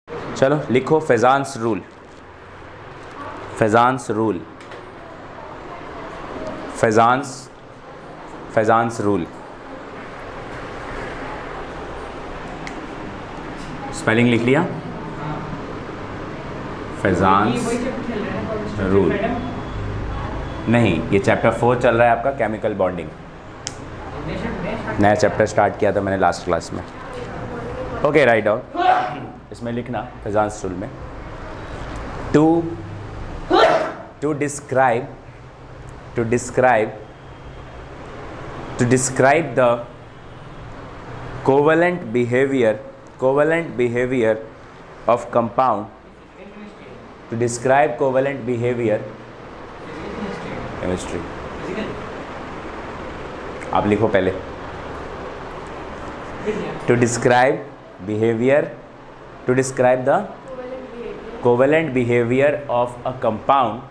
चलो लिखो Fajans rule. Fajans rule, Fajans rule. Spelling लिख लिया? फेजान्स रूल नहीं, ये चैप्टर 4 चल रहा है आपका, केमिकल बॉन्डिंग। नया चैप्टर स्टार्ट किया था मैंने लास्ट क्लास में। Okay, write down. इसमें लिखना फेजान्स रूल में, to describe the covalent behaviour of compound, to describe covalent behaviour chemistry. आप लिखो पहले, to describe the covalent behavior of a compound,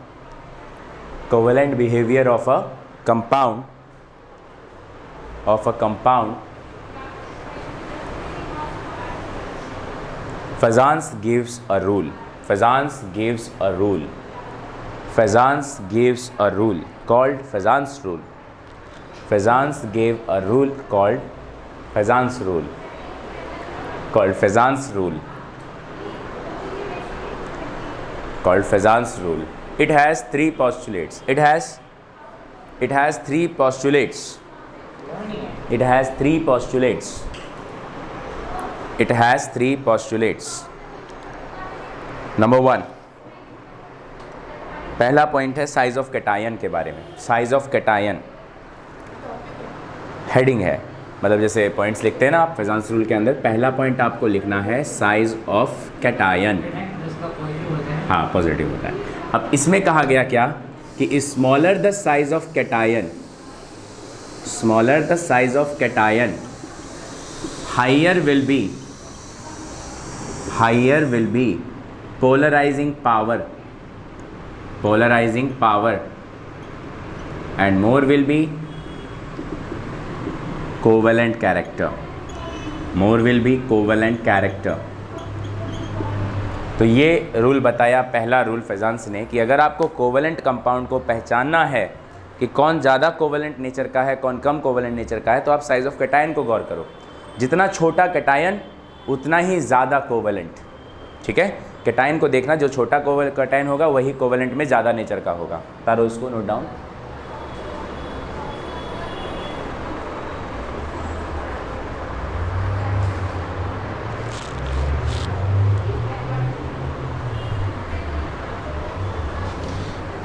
Fazans gives a rule called Fazans rule. Fazans gave a rule called Fazans rule. It has three postulates. Number 1, पहला point है size of cation के बारे में। Size of cation heading है, मतलब जैसे points लिखते हैं ना आप फेजान्स रूल के अंदर, पहला पॉइंट आपको लिखना है साइज ऑफ कैटायन। हाँ, पॉजिटिव होता है। अब इसमें कहा गया क्या कि smaller the size of cation, higher will be polarising power and more will be covalent character. तो ये रूल बताया, पहला रूल फेजान्स ने, कि अगर आपको कोवेलेंट कंपाउंड को पहचानना है कि कौन ज़्यादा कोवेलेंट नेचर का है, कौन कम कोवेलेंट नेचर का है, तो आप साइज ऑफ कैटायन को गौर करो। जितना छोटा कैटायन उतना ही ज़्यादा कोवेलेंट। ठीक है, कैटायन को देखना, जो छोटा कैटायन होगा वही कोवेलेंट में ज़्यादा नेचर का होगा। तारो इसको note down.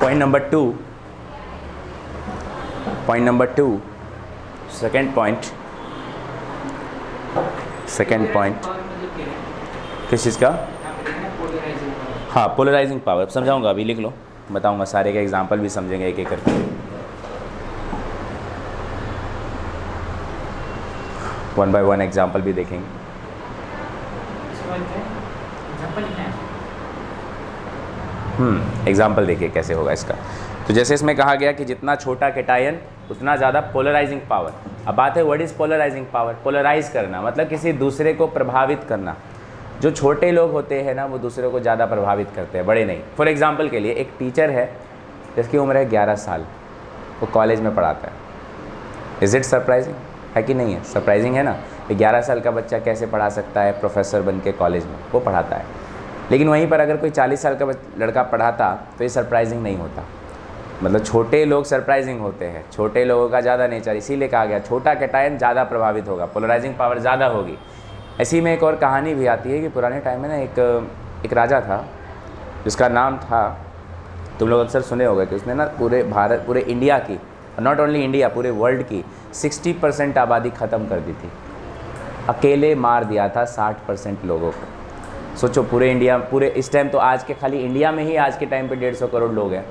Point number two, second point किस चीज़ का? हाँ, पोलराइजिंग पावर। समझाऊंगा, अभी लिख लो, बताऊंगा सारे के एग्जाम्पल भी समझेंगे एक एक करके। वन बाय वन एग्जाम्पल भी देखेंगे। एग्जाम्पल देखिए कैसे होगा इसका। तो जैसे इसमें कहा गया कि जितना छोटा कैटायन उतना ज़्यादा पोलराइजिंग पावर। अब बात है what is polarising power? Polarise करना मतलब किसी दूसरे को प्रभावित करना। जो छोटे लोग होते हैं ना, वो दूसरे को ज़्यादा प्रभावित करते हैं, बड़े नहीं। फॉर एग्जांपल के लिए एक टीचर है जिसकी उम्र है 11 साल, वो कॉलेज में पढ़ाता है। Is it surprising? है कि नहीं है? सरप्राइजिंग है ना। 11 साल का बच्चा कैसे पढ़ा सकता है प्रोफेसर बन के कॉलेज में? वो पढ़ाता है। लेकिन वहीं पर अगर कोई 40 साल का लड़का पढ़ाता तो ये सरप्राइजिंग नहीं होता। मतलब छोटे लोग सरप्राइजिंग होते हैं, छोटे लोगों का ज़्यादा नेचर, इसीलिए कहा गया छोटा कैटायन ज़्यादा प्रभावित होगा, पोलराइजिंग पावर ज़्यादा होगी। ऐसी में एक और कहानी भी आती है कि पुराने टाइम में ना एक राजा था जिसका नाम था, तुम लोग अक्सर सुने होंगे, कि उसने ना पूरे भारत, पूरे इंडिया की, नॉट ओनली इंडिया, पूरे वर्ल्ड की 60% आबादी ख़त्म कर दी थी। अकेले मार दिया था 60% लोगों को। सोचो, पूरे इंडिया, पूरे इस टाइम तो आज के खाली इंडिया में ही आज के टाइम पे 150 करोड़ लोग हैं।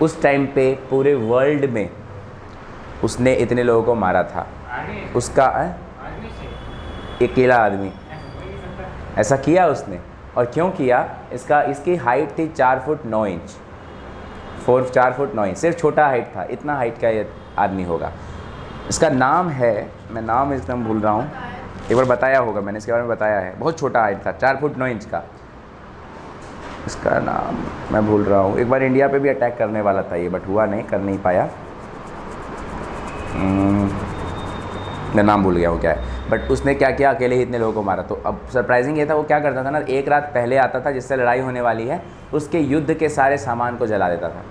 उस टाइम पे पूरे वर्ल्ड में उसने इतने लोगों को मारा था। उसका अकेला आदमी ऐसा किया उसने। और क्यों किया? इसकी हाइट थी 4 फुट 9 इंच, 4 फुट 9 इंच, सिर्फ छोटा हाइट था। इतना हाइट का ये आदमी होगा। इसका नाम है, मैं नाम एकदम भूल रहा हूँ, एक बार बताया होगा मैंने, इसके बारे में बताया है। बहुत छोटा हाइट था, 4 फुट 9 इंच का। इसका नाम मैं भूल रहा हूँ, एक बार इंडिया पे भी अटैक करने वाला था ये, बट हुआ नहीं, कर नहीं पाया। मैं नाम भूल गया हूँ क्या है, बट उसने क्या किया, अकेले ही इतने लोगों को मारा। तो अब सरप्राइजिंग ये था, वो क्या करता था ना, एक रात पहले आता था जिससे लड़ाई होने वाली है, उसके युद्ध के सारे सामान को जला देता था।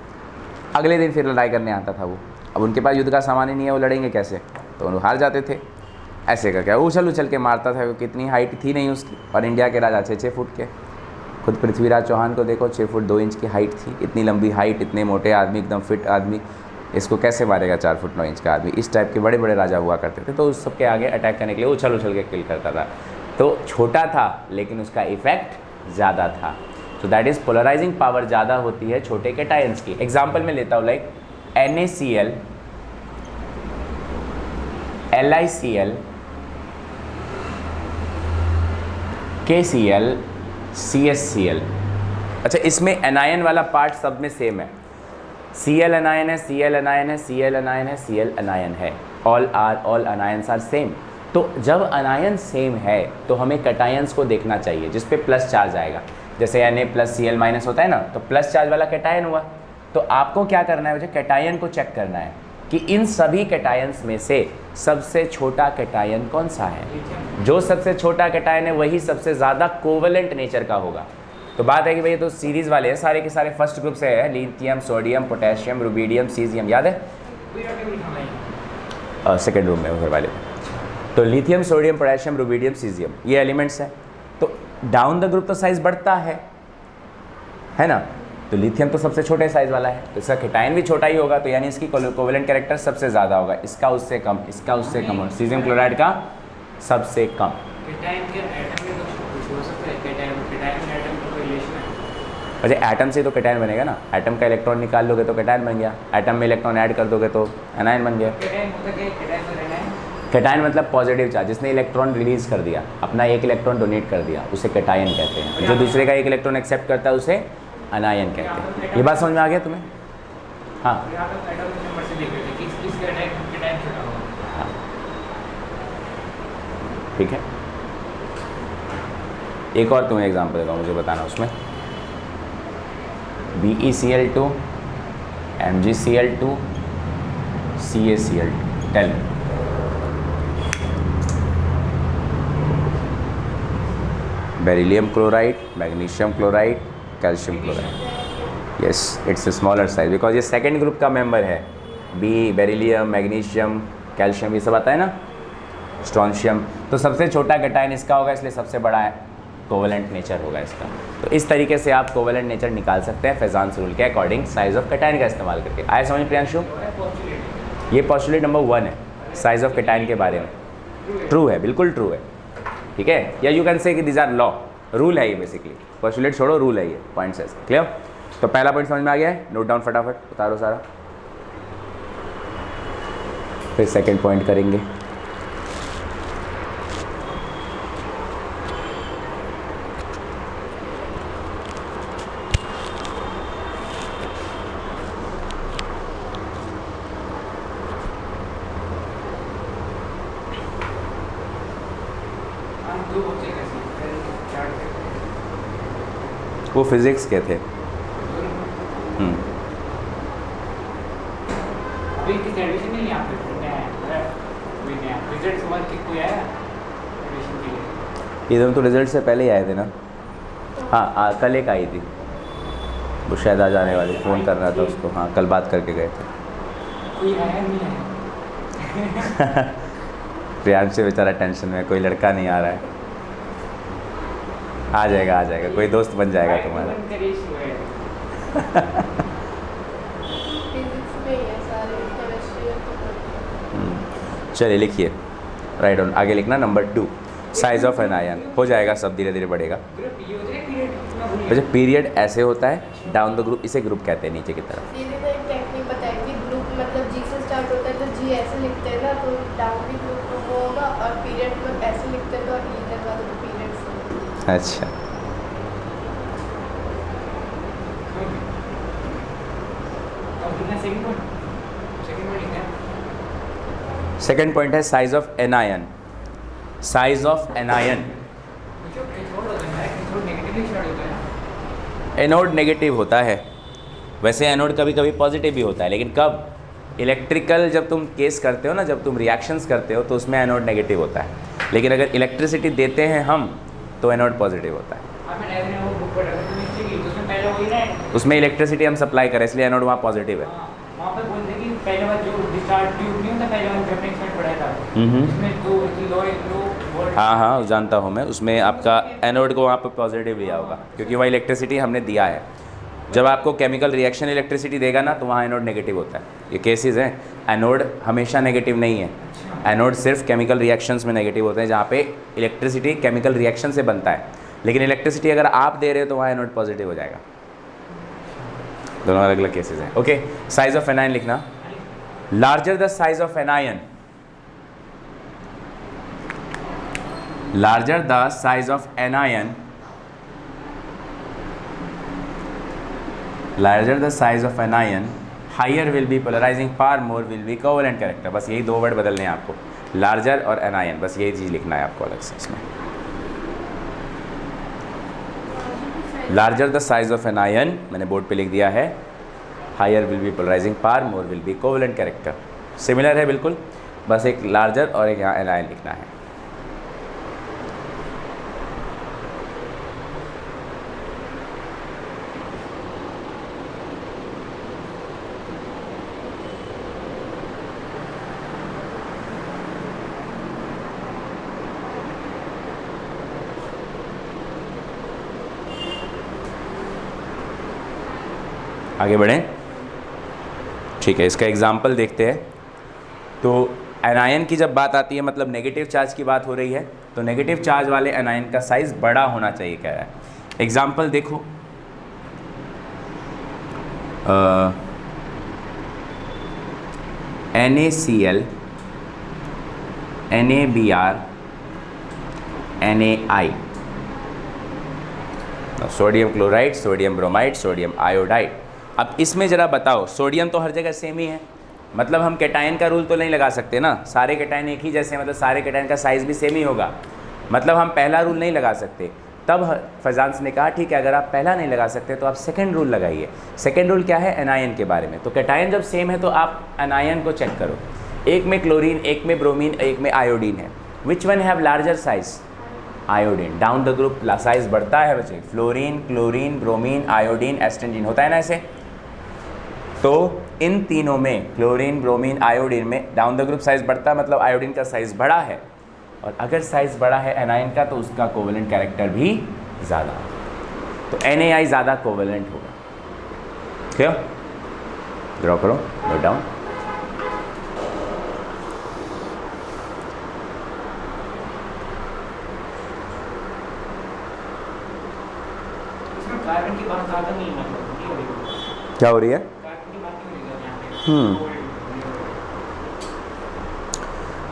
अगले दिन फिर लड़ाई करने आता था वो। अब उनके पास युद्ध का सामान ही नहीं है, वो लड़ेंगे कैसे, तो वो हार जाते थे। ऐसे करके उछल उछल के मारता था, क्योंकि इतनी हाइट थी नहीं उसकी, और इंडिया के राजा 6-6 फुट के। खुद पृथ्वीराज चौहान को देखो, 6 फुट 2 इंच की हाइट थी। इतनी लंबी हाइट, इतने मोटे आदमी, एकदम फिट आदमी, इसको कैसे मारेगा 4 फुट 9 इंच का आदमी। इस टाइप के बड़े बड़े राजा हुआ करते थे, तो उस सबके आगे अटैक करने के लिए उछल उछल के किल करता था। तो छोटा था लेकिन उसका इफेक्ट ज़्यादा था। तो दैट इज़ पोलराइजिंग पावर ज़्यादा होती है छोटे कैटायंस की। एग्जाम्पल में लेता हूँ, like NaCl, LiCl, KCl, CSCl। अच्छा, इसमें एनायन वाला पार्ट सब में सेम है। Cl एनायन है, Cl एनायन है, Cl एनायन है, Cl एनायन है। All anions are same. तो जब अनायन सेम है तो हमें कैटायंस को देखना चाहिए जिस पे प्लस चार्ज आएगा। जैसे Na+Cl- होता है ना, तो प्लस चार्ज वाला कैटायन हुआ। तो आपको क्या करना है, मुझे कैटायन को चेक करना है कि इन सभी कैटायंस में से सबसे छोटा कैटायन कौन सा है। जो सबसे छोटा कैटायन है वही सबसे ज़्यादा कोवेलेंट नेचर का होगा। तो बात है कि भाई ये तो सीरीज़ वाले हैं, सारे के सारे फर्स्ट ग्रुप से है, lithium, sodium, potassium, rubidium, caesium, याद है सेकेंड रूम में उधर वाले। तो lithium, sodium, potassium, rubidium, caesium, ये एलिमेंट्स हैं। तो डाउन द ग्रुप तो साइज़ बढ़ता है ना। तो लिथियम तो सबसे छोटे साइज़ वाला है, तो इसका कैटायन भी छोटा ही होगा, तो यानी इसकी कोवेलेंट कैरेक्टर सबसे ज़्यादा होगा। इसका उससे कम, इसका उससे कम, और सीजियम क्लोराइड का सबसे कम। अच्छा, एटम से तो कैटायन बनेगा ना, एटम का इलेक्ट्रॉन निकाल लोगे तो कैटायन बन गया, एटम में इलेक्ट्रॉन ऐड कर दोगे तो एनायन बन गया। कैटायन मतलब पॉजिटिव चार्ज, जिसने इलेक्ट्रॉन रिलीज कर दिया, अपना एक इलेक्ट्रॉन डोनेट कर दिया, उसे कैटायन कहते हैं। जो दूसरे का एक इलेक्ट्रॉन एक्सेप्ट करता है उसे अनायन कहते हैं। ये बात समझ में आ गया तुम्हें? हाँ, ठीक है। एक और तुम्हें एग्जांपल देता हूँ, मुझे बताना उसमें। BeCl2, MgCl2, CaCl2, tell. Beryllium chloride, magnesium chloride, calcium chloride. Yes, it's a smaller size because ये सेकेंड ग्रुप का मेंबर है। बेरिलियम, मैग्नीशियम, कैल्शियम, ये सब आता है ना, स्ट्रोंशियम। तो सबसे छोटा कैटायन इसका होगा, इसलिए सबसे बड़ा है, कोवेलेंट नेचर होगा इसका। तो इस तरीके से आप कोवेलेंट नेचर निकाल सकते हैं फेजान्स रूल के अकॉर्डिंग, साइज ऑफ कैटायन का इस्तेमाल करके। आया समझ प्रियांशु? ये पोस्टुलेट नंबर 1 है साइज ऑफ कैटायन के बारे में। ट्रू है, बिल्कुल ट्रू है, ठीक है। या यू कैन से कि दीज आर लॉ, रूल है ये बेसिकली। पोस्टुलेट छोड़ो, रूल है ये, पॉइंट है। क्लियर? तो पहला पॉइंट समझ में आ गया है, नोट डाउन फटाफट, उतारो सारा, फिर सेकेंड पॉइंट करेंगे। वो फिजिक्स के थे। इधर तो रिजल्ट से पहले ही आए थे ना। हाँ, कल एक आई थी, वो शायद आज आने वाली, फ़ोन कर रहा था उसको। हाँ, कल बात करके गए थे। कोई आया नहीं है। प्रियांश से बेचारा टेंशन में, कोई लड़का नहीं आ रहा है। आ जाएगा, आ जाएगा, कोई दोस्त बन जाएगा तुम्हारा। चलिए लिखिए, राइट डाउन, आगे लिखना number 2, size of anion. हो जाएगा, सब धीरे धीरे बढ़ेगा। अच्छा, पीरियड ऐसे होता है डाउन द ग्रुप, इसे ग्रुप कहते हैं नीचे की तरफ। टेक्निक बताई कि ग्रुप मतलब जी से स्टार्ट होता है तो जी ऐसे लिखते हैं ना, तो डाउन भी ग्रुप में वो होगा, और पीरियड में ऐसे लिखते हैं तो ई लगा तो पीरियड। अच्छा, सेकेंड पॉइंट है size of anion. Size of anion, anode negative होता है। वैसे एनोड कभी कभी पॉजिटिव भी होता है, लेकिन कब? इलेक्ट्रिकल जब तुम केस करते हो ना, जब तुम रिएक्शंस करते हो तो उसमें एनोड नेगेटिव होता है, लेकिन अगर इलेक्ट्रिसिटी देते हैं हम तो एनोड पॉजिटिव होता है। उसमें इलेक्ट्रिसिटी हम सप्लाई करें इसलिए एनोड वहाँ पॉजिटिव है। वहाँ पे बोलते हैं कि पहले बार जो डिस्चार्ज ट्यूब नहीं होता, पहले बार जब एक्सपेरिमेंट पढ़ा था उसमें लो वोल्ट। हाँ जानता हूँ मैं, उसमें आपका एनोड को वहाँ पर पॉजिटिव लिया होगा क्योंकि वहाँ इलेक्ट्रिसिटी हमने दिया है। जब आपको केमिकल रिएक्शन इलेक्ट्रिसिटी देगा ना तो वहाँ एनोड नेगेटिव होता है। ये केसेस हैं, एनोड हमेशा नेगेटिव नहीं है। एनोड सिर्फ केमिकल रिएक्शंस में नेगेटिव होते हैं जहाँ पे इलेक्ट्रिसिटी केमिकल रिएक्शन से बनता है, लेकिन इलेक्ट्रिसिटी अगर आप दे रहे हो तो वहाँ एनोड पॉजिटिव हो जाएगा। दोनों अलग अलग केसेस हैं। ओके, साइज ऑफ एनायन लिखना। Larger the size of anion, larger the size of anion, larger the size of anion, higher will be polarizing power, more will be covalent character। बस यही दो वर्ड बदलने हैं आपको, larger और anion, बस यही चीज़ लिखना है आपको अलग से इसमें। Larger the size of anion मैंने बोर्ड पे लिख दिया है, higher will be polarising power, more will be covalent character. Similar है बिल्कुल, बस एक लार्जर और एक यहाँ एनायन लिखना है। आगे बढ़ें, ठीक है। इसका एग्जाम्पल देखते हैं। तो एनायन की जब बात आती है मतलब नेगेटिव चार्ज की बात हो रही है, तो नेगेटिव चार्ज वाले एनायन का साइज़ बड़ा होना चाहिए कह रहा है। एग्जाम्पल देखो, NaCl, NaBr, NaI, sodium chloride, sodium bromide, sodium iodide. अब इसमें ज़रा बताओ, सोडियम तो हर जगह सेम ही है, मतलब हम कैटायन का रूल तो नहीं लगा सकते ना, सारे कैटायन एक ही जैसे, मतलब सारे कैटायन का साइज़ भी सेम ही होगा, मतलब हम पहला रूल नहीं लगा सकते। तब फैजान ने कहा ठीक है, अगर आप पहला नहीं लगा सकते तो आप सेकंड रूल लगाइए। सेकंड रूल क्या है? एनायन के बारे में। तो कैटायन जब सेम है तो आप एनायन को चेक करो, एक में क्लोरीन, एक में ब्रोमीन, एक में आयोडीन है। विच one have larger size? Iodine. Down the group size बढ़ता है बच्चे, फ्लोरीन, क्लोरीन, ब्रोमीन, आयोडीन, एस्टेंजीन, होता है ना ऐसे। तो इन तीनों में, क्लोरीन, ब्रोमीन, आयोडीन में डाउन द ग्रुप साइज बढ़ता है, मतलब आयोडीन का साइज बड़ा है, और अगर साइज बड़ा है एनायन का तो उसका कोवेलेंट कैरेक्टर भी ज़्यादा, तो NaI ज़्यादा कोवेलेंट होगा। क्या ड्रॉ करो, नोट डाउन। कार्बन की बात ज़्यादा नहीं, मतलब ये हो रही है। क्या हो रही है? कार्बन की बात नहीं हो रही है यहाँ पे।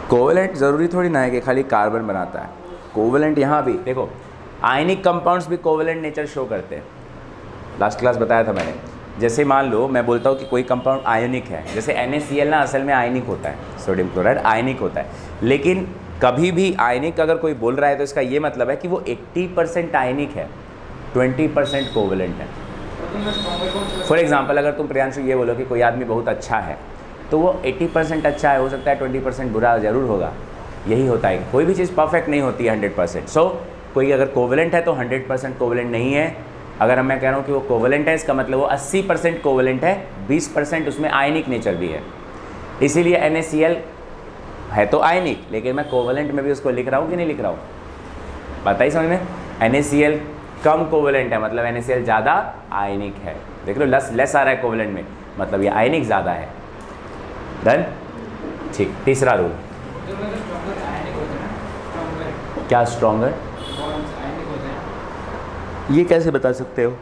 कोवेलेंट ज़रूरी थोड़ी ना है कि खाली कार्बन बनाता है, कोवेलेंट यहाँ भी देखो, आयनिक कंपाउंड्स भी कोवेलेंट नेचर शो करते हैं। लास्ट क्लास बताया था मैंने, जैसे मान लो मैं बोलता हूँ कि कोई कंपाउंड आयनिक है, जैसे NaCl ना असल में आयनिक होता है, सोडियम क्लोराइड आयनिक होता है, लेकिन कभी भी आयनिक अगर कोई बोल रहा है तो इसका ये मतलब है कि वो 80% आयनिक है, 20% कोवेलेंट है। फॉर एग्जाम्पल अगर तुम प्रियांशु ये बोलो कि कोई आदमी बहुत अच्छा है, तो वो 80% अच्छा है, हो सकता है 20% बुरा ज़रूर होगा। यही होता है, कोई भी चीज़ परफेक्ट नहीं होती है 100%। सो कोई अगर कोवेलेंट है तो 100% कोवेलेंट नहीं है। अगर मैं कह रहा हूँ कि वो कोवेलेंट है, इसका मतलब वो 80% कोवेलेंट है, 20% उसमें आयनिक नेचर भी है। इसीलिए NaCl है तो आयनिक, लेकिन मैं कोवेलेंट में भी उसको लिख रहा हूँ कि नहीं लिख रहा हूँ, पता ही समझ में। NaCl कम कोवेलेंट है, मतलब NaCl ज़्यादा आयनिक है। देख लो लेस आ रहा है कोवेलेंट में, मतलब ये आयनिक ज़्यादा है। डन, ठीक। तीसरा रूल क्या? स्ट्रॉन्गर, ये कैसे बता सकते हो?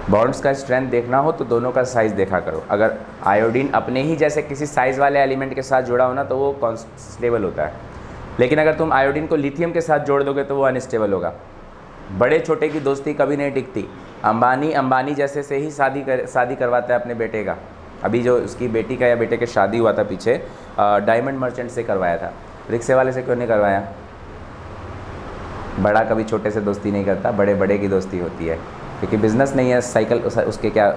बॉन्ड्स का स्ट्रेंथ देखना हो तो दोनों का साइज़ देखा करो। अगर आयोडीन अपने ही जैसे किसी साइज़ वाले एलिमेंट के साथ जुड़ा हो ना तो वो कॉन्स्टेबल होता है, लेकिन अगर तुम आयोडीन को लिथियम के साथ जोड़ दोगे तो वो अनस्टेबल होगा। बड़े छोटे की दोस्ती कभी नहीं टिकती। अंबानी जैसे से ही शादी करवाता है अपने बेटे का। अभी जो उसकी बेटी का या बेटे के शादी हुआ था पीछे, डायमंड मर्चेंट से करवाया था, रिक्शे वाले से क्यों नहीं करवाया? बड़ा कभी छोटे से दोस्ती नहीं करता, बड़े बड़े की दोस्ती होती है, क्योंकि बिज़नेस नहीं है, साइकिल उसके क्या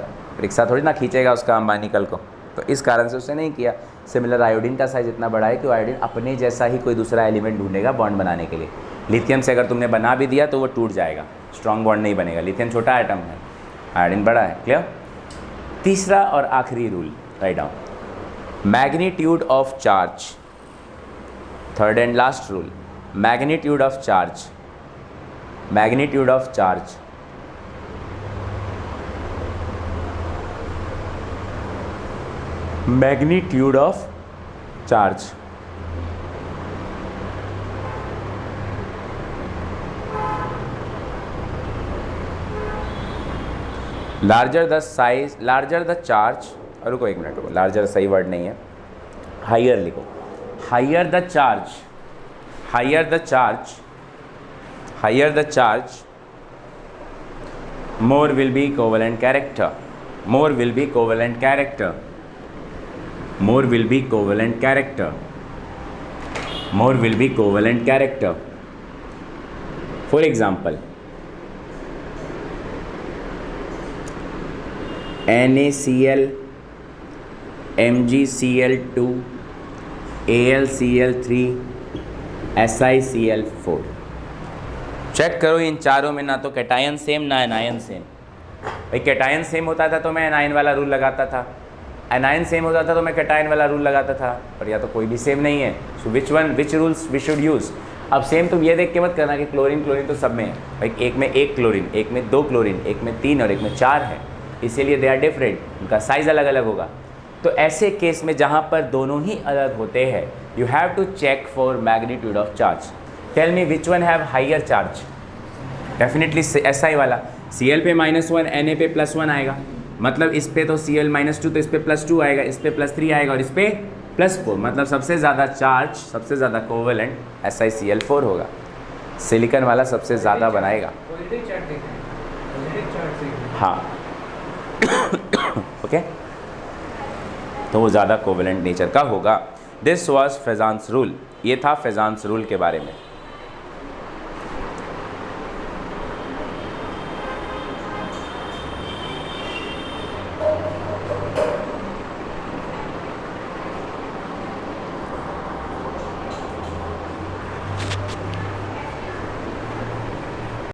रिक्शा थोड़ी ना खींचेगा उसका अंबानी कल को, तो इस कारण से उसने नहीं किया। सिमिलर आयोडीन का साइज़ इतना बड़ा है कि आयोडीन अपने जैसा ही कोई दूसरा एलिमेंट ढूंढेगा बॉन्ड बनाने के लिए। लिथियम से अगर तुमने बना भी दिया तो वो टूट जाएगा, स्ट्रॉन्ग बॉन्ड नहीं बनेगा। लिथियम छोटा आइटम है, आयोडीन बड़ा है। क्लियर? तीसरा और आखिरी rule, write down, magnitude of charge. Third and last rule, magnitude of charge. Magnitude of charge, magnitude of charge. Larger the size, larger the charge, और रुको एक मिनट रुको, लार्जर सही वर्ड नहीं है, हायर लिखो, higher the charge, higher the charge, higher the charge, more will be covalent character, more will be covalent character, more will be covalent character, more will be covalent character. For example, NaCl, MgCl2, AlCl3, SiCl4। Check करो इन चारों में ना तो cation same ना anion same. भाई cation same होता था तो मैं एनायन वाला रूल लगाता था, एनायन सेम होता था तो मैं कैटायन वाला रूल लगाता था, पर या तो कोई भी सेम नहीं है। So which rules we should use. अब सेम तुम ये देख के मत करना कि क्लोरीन क्लोरीन तो सब में है। भाई एक में एक क्लोरीन, एक में दो क्लोरीन, एक में तीन और एक में चार है, इसीलिए दे आर डिफरेंट, उनका साइज़ अलग अलग होगा। तो ऐसे केस में जहाँ पर दोनों ही अलग होते हैं, you have to check for magnitude of charge. Tell me which one have higher charge? Definitely SI वाला। Cl पे -1, Na पे +1 आएगा, मतलब इस पे तो Cl -2, तो इस पे +2 आएगा, इस पे +3 आएगा और इस पे +4, मतलब सबसे ज़्यादा चार्ज, सबसे ज़्यादा कोवेलेंट SiCl4 होगा। सिलिकॉन वाला सबसे ज़्यादा बनाएगा। हाँ ओके, तो वो ज़्यादा कोवेलेंट नेचर का होगा। दिस वाज फेजान्स रूल, ये था फेजान्स रूल के बारे में।